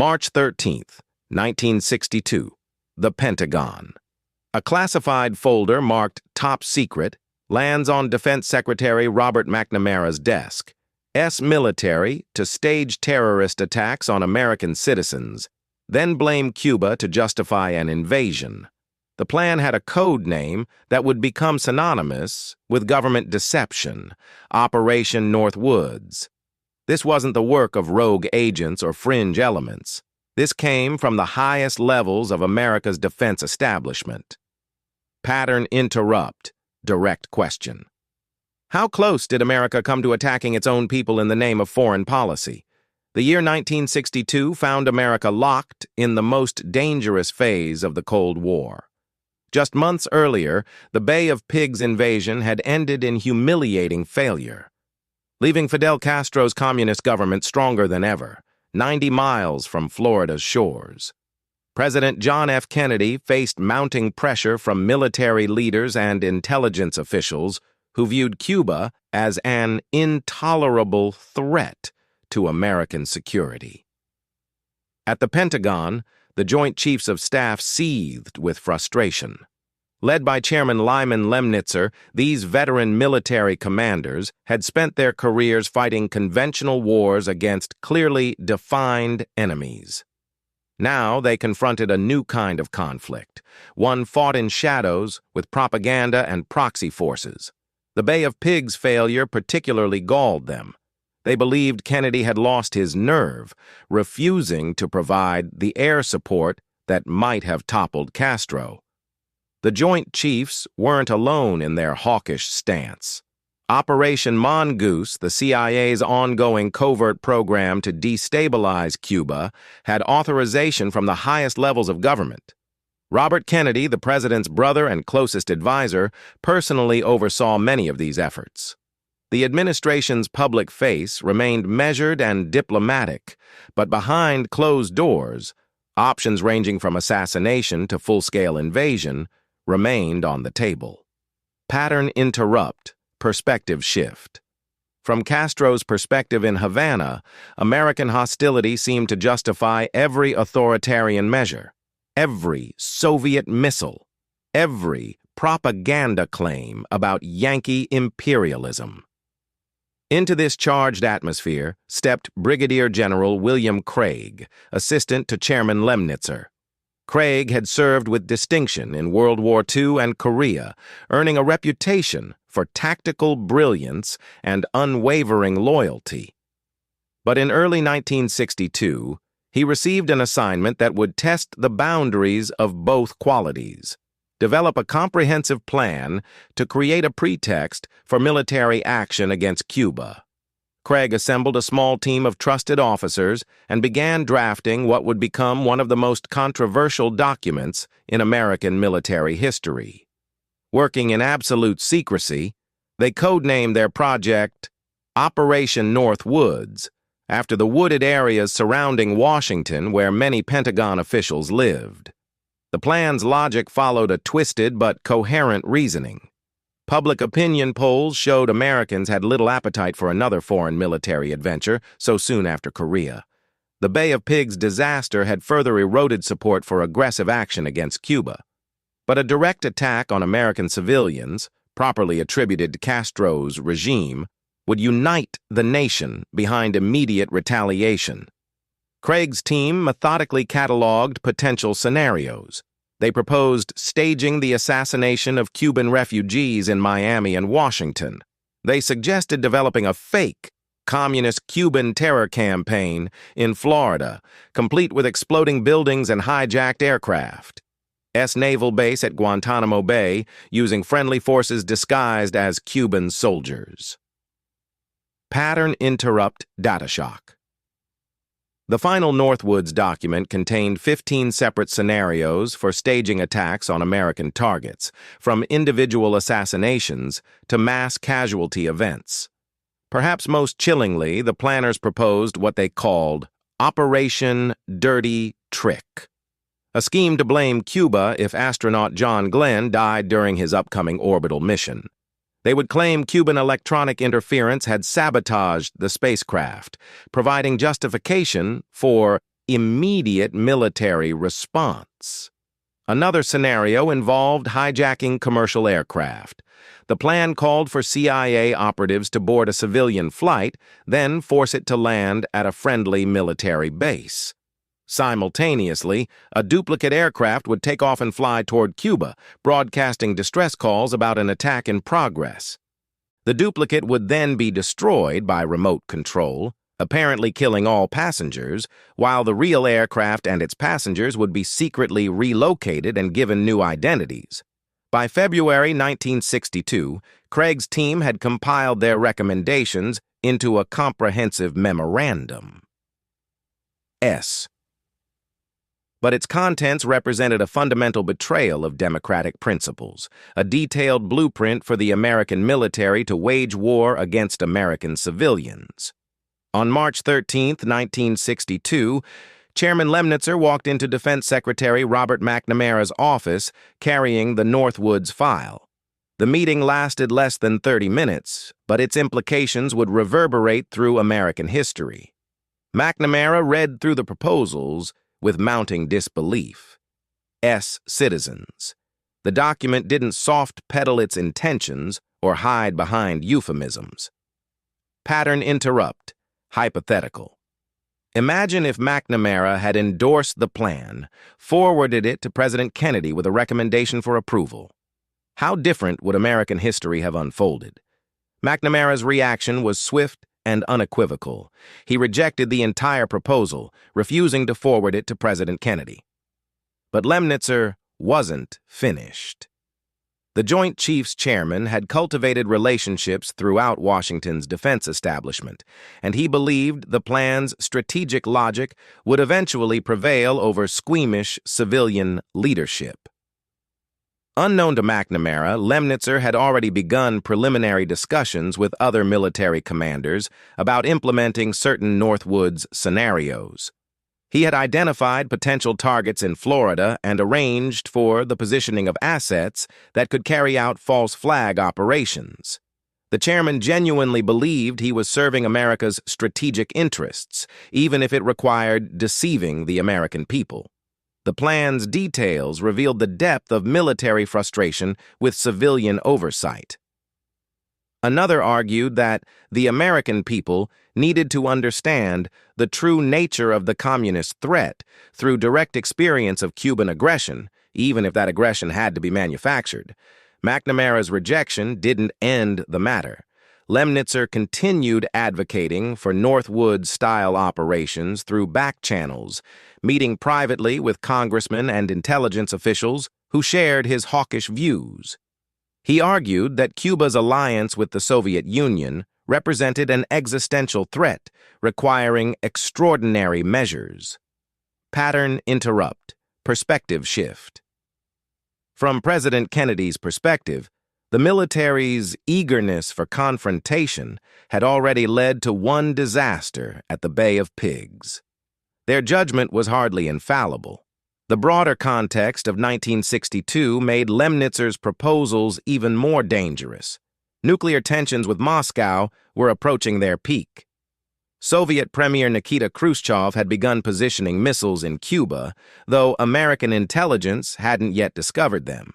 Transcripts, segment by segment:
March 13, 1962. The Pentagon. A classified folder marked Top Secret lands on Defense Secretary Robert McNamara's desk. Military to stage terrorist attacks on American citizens, then blame Cuba to justify an invasion. The plan had a code name that would become synonymous with government deception, Operation Northwoods. This wasn't the work of rogue agents or fringe elements. This came from the highest levels of America's defense establishment. Pattern interrupt, direct question. How close did America come to attacking its own people in the name of foreign policy? The year 1962 found America locked in the most dangerous phase of the Cold War. Just months earlier, the Bay of Pigs invasion had ended in humiliating failure, leaving Fidel Castro's communist government stronger than ever, 90 miles from Florida's shores. President John F. Kennedy faced mounting pressure from military leaders and intelligence officials who viewed Cuba as an intolerable threat to American security. At the Pentagon, the Joint Chiefs of Staff seethed with frustration. Led by Chairman Lyman Lemnitzer, these veteran military commanders had spent their careers fighting conventional wars against clearly defined enemies. Now they confronted a new kind of conflict, one fought in shadows with propaganda and proxy forces. The Bay of Pigs failure particularly galled them. They believed Kennedy had lost his nerve, refusing to provide the air support that might have toppled Castro. The Joint Chiefs weren't alone in their hawkish stance. Operation Mongoose, the CIA's ongoing covert program to destabilize Cuba, had authorization from the highest levels of government. Robert Kennedy, the president's brother and closest advisor, personally oversaw many of these efforts. The administration's public face remained measured and diplomatic, but behind closed doors, options ranging from assassination to full-scale invasion remained on the table. Pattern interrupt, perspective shift. From Castro's perspective in Havana, American hostility seemed to justify every authoritarian measure, every Soviet missile, every propaganda claim about Yankee imperialism. Into this charged atmosphere stepped Brigadier General William Craig, assistant to Chairman Lemnitzer. Craig had served with distinction in World War II and Korea, earning a reputation for tactical brilliance and unwavering loyalty. But in early 1962, he received an assignment that would test the boundaries of both qualities, develop a comprehensive plan to create a pretext for military action against Cuba. Craig assembled a small team of trusted officers and began drafting what would become one of the most controversial documents in American military history. Working in absolute secrecy, they codenamed their project Operation Northwoods, after the wooded areas surrounding Washington where many Pentagon officials lived. The plan's logic followed a twisted but coherent reasoning. Public opinion polls showed Americans had little appetite for another foreign military adventure so soon after Korea. The Bay of Pigs disaster had further eroded support for aggressive action against Cuba. But a direct attack on American civilians, properly attributed to Castro's regime, would unite the nation behind immediate retaliation. Craig's team methodically cataloged potential scenarios. They proposed staging the assassination of Cuban refugees in Miami and Washington. They suggested developing a fake communist Cuban terror campaign in Florida, complete with exploding buildings and hijacked aircraft. Naval base at Guantanamo Bay, using friendly forces disguised as Cuban soldiers. Pattern interrupt data shock. The final Northwoods document contained 15 separate scenarios for staging attacks on American targets, from individual assassinations to mass casualty events. Perhaps most chillingly, the planners proposed what they called Operation Dirty Trick, a scheme to blame Cuba if astronaut John Glenn died during his upcoming orbital mission. They would claim Cuban electronic interference had sabotaged the spacecraft, providing justification for immediate military response. Another scenario involved hijacking commercial aircraft. The plan called for CIA operatives to board a civilian flight, then force it to land at a friendly military base. Simultaneously, a duplicate aircraft would take off and fly toward Cuba, broadcasting distress calls about an attack in progress. The duplicate would then be destroyed by remote control, apparently killing all passengers, while the real aircraft and its passengers would be secretly relocated and given new identities. By February 1962, Craig's team had compiled their recommendations into a comprehensive memorandum. But its contents represented a fundamental betrayal of democratic principles, a detailed blueprint for the American military to wage war against American civilians. On March 13, 1962, Chairman Lemnitzer walked into Defense Secretary Robert McNamara's office carrying the Northwoods file. The meeting lasted less than 30 minutes, but its implications would reverberate through American history. McNamara read through the proposals with mounting disbelief. Citizens. The document didn't soft-pedal its intentions or hide behind euphemisms. Pattern interrupt. Hypothetical. Imagine if McNamara had endorsed the plan, forwarded it to President Kennedy with a recommendation for approval. How different would American history have unfolded? McNamara's reaction was swift and unequivocal. He rejected the entire proposal, refusing to forward it to President Kennedy. But Lemnitzer wasn't finished. The Joint Chiefs Chairman had cultivated relationships throughout Washington's defense establishment, and he believed the plan's strategic logic would eventually prevail over squeamish civilian leadership. Unknown to McNamara, Lemnitzer had already begun preliminary discussions with other military commanders about implementing certain Northwoods scenarios. He had identified potential targets in Florida and arranged for the positioning of assets that could carry out false flag operations. The chairman genuinely believed he was serving America's strategic interests, even if it required deceiving the American people. The plan's details revealed the depth of military frustration with civilian oversight. Another argued that the American people needed to understand the true nature of the communist threat through direct experience of Cuban aggression, even if that aggression had to be manufactured. McNamara's rejection didn't end the matter. Lemnitzer continued advocating for Northwoods-style operations through back channels, meeting privately with congressmen and intelligence officials who shared his hawkish views. He argued that Cuba's alliance with the Soviet Union represented an existential threat requiring extraordinary measures. Pattern interrupt. Perspective shift. From President Kennedy's perspective, the military's eagerness for confrontation had already led to one disaster at the Bay of Pigs. Their judgment was hardly infallible. The broader context of 1962 made Lemnitzer's proposals even more dangerous. Nuclear tensions with Moscow were approaching their peak. Soviet Premier Nikita Khrushchev had begun positioning missiles in Cuba, though American intelligence hadn't yet discovered them.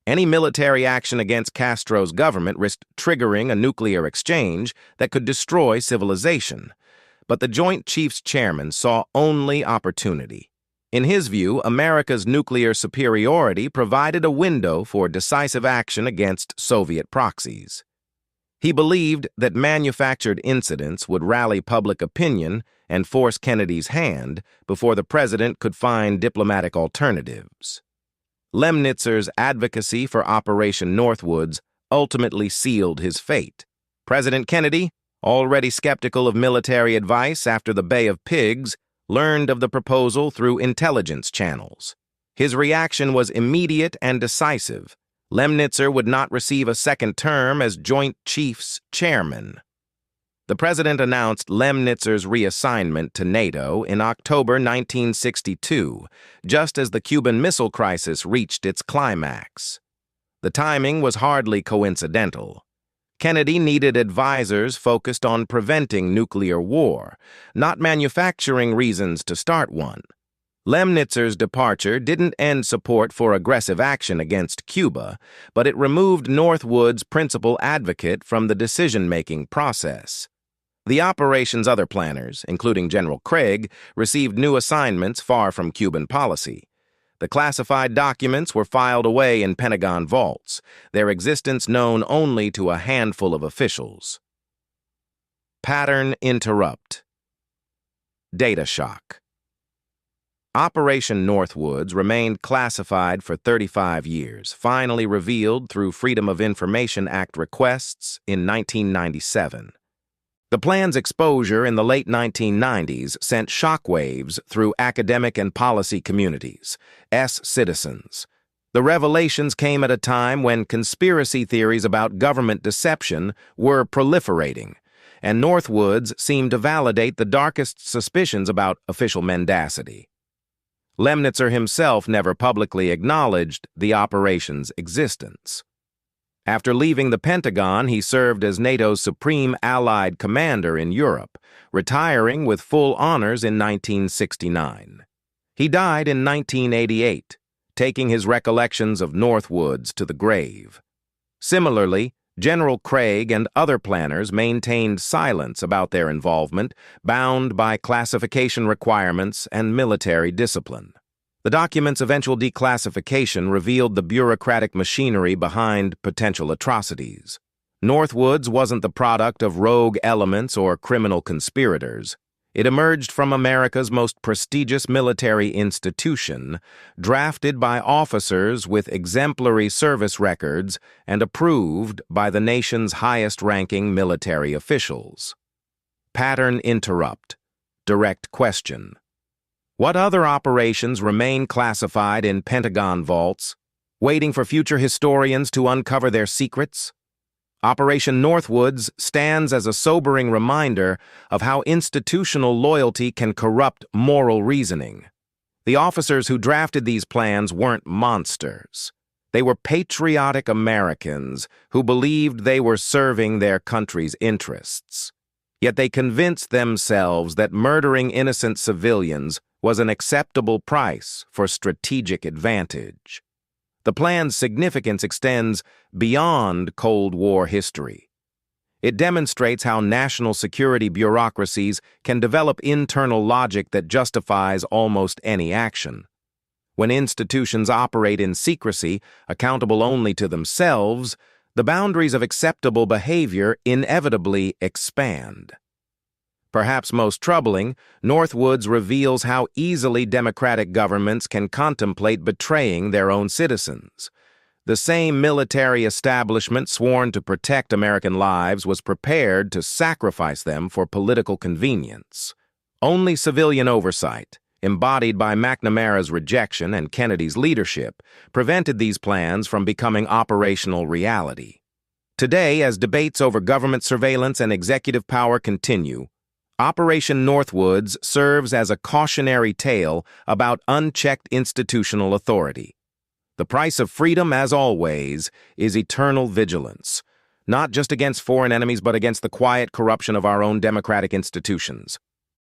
Any military action against Castro's government risked triggering a nuclear exchange that could destroy civilization. But the Joint Chiefs Chairman saw only opportunity. In his view, America's nuclear superiority provided a window for decisive action against Soviet proxies. He believed that manufactured incidents would rally public opinion and force Kennedy's hand before the president could find diplomatic alternatives. Lemnitzer's advocacy for Operation Northwoods ultimately sealed his fate. President Kennedy, already skeptical of military advice after the Bay of Pigs, learned of the proposal through intelligence channels. His reaction was immediate and decisive. Lemnitzer would not receive a second term as Joint Chiefs Chairman. The president announced Lemnitzer's reassignment to NATO in October 1962, just as the Cuban Missile Crisis reached its climax. The timing was hardly coincidental. Kennedy needed advisors focused on preventing nuclear war, not manufacturing reasons to start one. Lemnitzer's departure didn't end support for aggressive action against Cuba, but it removed Northwoods' principal advocate from the decision-making process. The operation's other planners, including General Craig, received new assignments far from Cuban policy. The classified documents were filed away in Pentagon vaults, their existence known only to a handful of officials. Pattern interrupt. Data shock. Operation Northwoods remained classified for 35 years, finally revealed through Freedom of Information Act requests in 1997. The plan's exposure in the late 1990s sent shockwaves through academic and policy communities, citizens. The revelations came at a time when conspiracy theories about government deception were proliferating, and Northwoods seemed to validate the darkest suspicions about official mendacity. Lemnitzer himself never publicly acknowledged the operation's existence. After leaving the Pentagon, he served as NATO's Supreme Allied Commander in Europe, retiring with full honors in 1969. He died in 1988, taking his recollections of Northwoods to the grave. Similarly, General Craig and other planners maintained silence about their involvement, bound by classification requirements and military discipline. The document's eventual declassification revealed the bureaucratic machinery behind potential atrocities. Northwoods wasn't the product of rogue elements or criminal conspirators. It emerged from America's most prestigious military institution, drafted by officers with exemplary service records and approved by the nation's highest-ranking military officials. Pattern interrupt. Direct question. What other operations remain classified in Pentagon vaults, waiting for future historians to uncover their secrets? Operation Northwoods stands as a sobering reminder of how institutional loyalty can corrupt moral reasoning. The officers who drafted these plans weren't monsters. They were patriotic Americans who believed they were serving their country's interests. Yet they convinced themselves that murdering innocent civilians was an acceptable price for strategic advantage. The plan's significance extends beyond Cold War history. It demonstrates how national security bureaucracies can develop internal logic that justifies almost any action. When institutions operate in secrecy, accountable only to themselves, the boundaries of acceptable behavior inevitably expand. Perhaps most troubling, Northwoods reveals how easily democratic governments can contemplate betraying their own citizens. The same military establishment sworn to protect American lives was prepared to sacrifice them for political convenience. Only civilian oversight, embodied by McNamara's rejection and Kennedy's leadership, prevented these plans from becoming operational reality. Today, as debates over government surveillance and executive power continue, Operation Northwoods serves as a cautionary tale about unchecked institutional authority. The price of freedom, as always, is eternal vigilance, not just against foreign enemies but against the quiet corruption of our own democratic institutions.